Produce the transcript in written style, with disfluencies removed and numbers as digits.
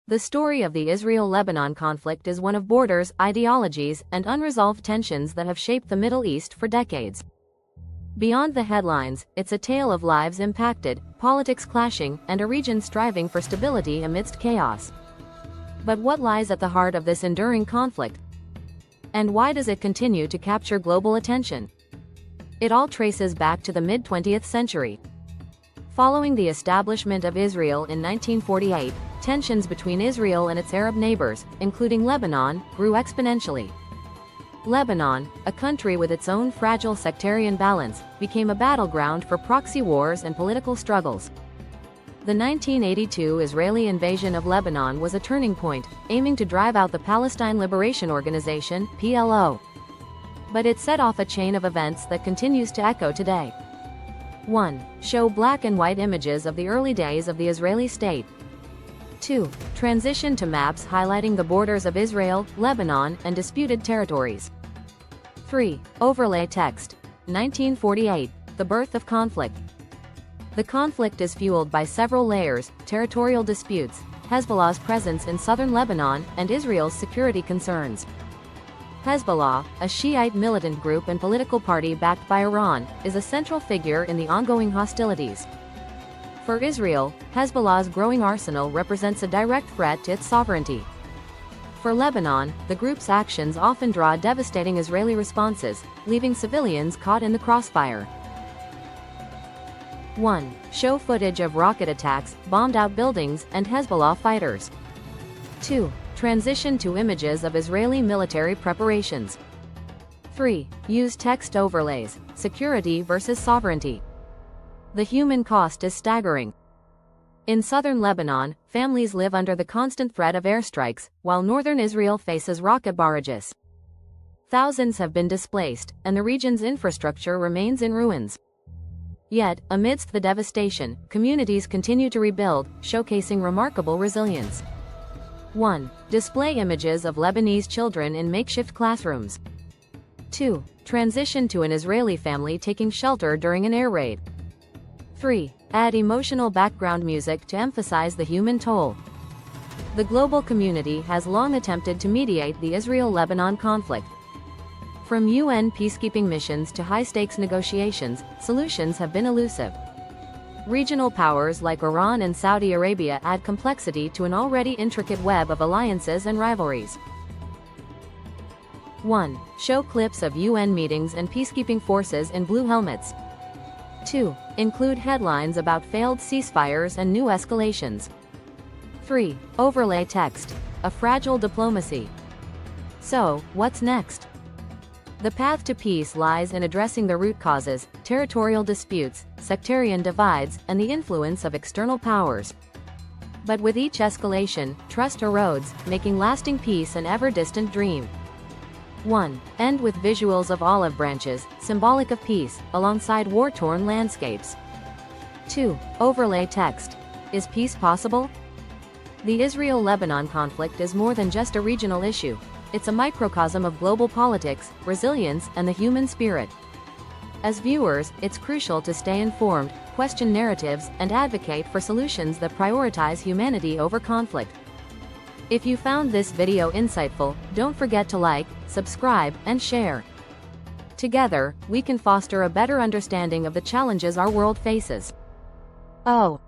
The story of the Israel-Lebanon conflict is one of borders, ideologies, and unresolved tensions that have shaped the Middle East for decades. Beyond the headlines, it's a tale of lives impacted, politics clashing, and a region striving for stability amidst chaos. But what lies at the heart of this enduring conflict? And why does it continue to capture global attention? It all traces back to the mid-20th century. Following the establishment of Israel in 1948, tensions between Israel and its Arab neighbors, including Lebanon, grew exponentially. Lebanon, a country with its own fragile sectarian balance, became a battleground for proxy wars and political struggles. The 1982 Israeli invasion of Lebanon was a turning point, aiming to drive out the Palestine Liberation Organization, PLO. But it set off a chain of events that continues to echo today. 1. Show black and white images of the early days of the Israeli state. 2. Transition to maps highlighting the borders of Israel, Lebanon, and disputed territories. 3. Overlay text. 1948, the birth of conflict. The conflict is fueled by several layers: territorial disputes, Hezbollah's presence in southern Lebanon, and Israel's security concerns. Hezbollah, a Shiite militant group and political party backed by Iran, is a central figure in the ongoing hostilities. For Israel, Hezbollah's growing arsenal represents a direct threat to its sovereignty. For Lebanon, the group's actions often draw devastating Israeli responses, leaving civilians caught in the crossfire. 1. Show footage of rocket attacks, bombed-out buildings, and Hezbollah fighters. 2. Transition to images of Israeli military preparations. 3. Use text overlays, security versus sovereignty. The human cost is staggering. In southern Lebanon, families live under the constant threat of airstrikes, while northern Israel faces rocket barrages. Thousands have been displaced, and the region's infrastructure remains in ruins. Yet, amidst the devastation, communities continue to rebuild, showcasing remarkable resilience. 1. Display images of Lebanese children in makeshift classrooms. 2. Transition to an Israeli family taking shelter during an air raid. 3. Add emotional background music to emphasize the human toll. The global community has long attempted to mediate the Israel-Lebanon conflict. From UN peacekeeping missions to high-stakes negotiations, solutions have been elusive. Regional powers like Iran and Saudi Arabia add complexity to an already intricate web of alliances and rivalries. 1. Show clips of UN meetings and peacekeeping forces in blue helmets. 2. Include headlines about failed ceasefires and new escalations. 3. Overlay text. A fragile diplomacy. So, what's next? The path to peace lies in addressing the root causes: territorial disputes, sectarian divides, and the influence of external powers. But with each escalation, trust erodes, making lasting peace an ever-distant dream. 1. End with visuals of olive branches, symbolic of peace, alongside war-torn landscapes. 2. Overlay text. Is peace possible? The Israel-Lebanon conflict is more than just a regional issue. It's a microcosm of global politics, resilience, and the human spirit. As viewers, it's crucial to stay informed, question narratives, and advocate for solutions that prioritize humanity over conflict. If you found this video insightful, don't forget to like, subscribe, and share. Together, we can foster a better understanding of the challenges our world faces. Oh,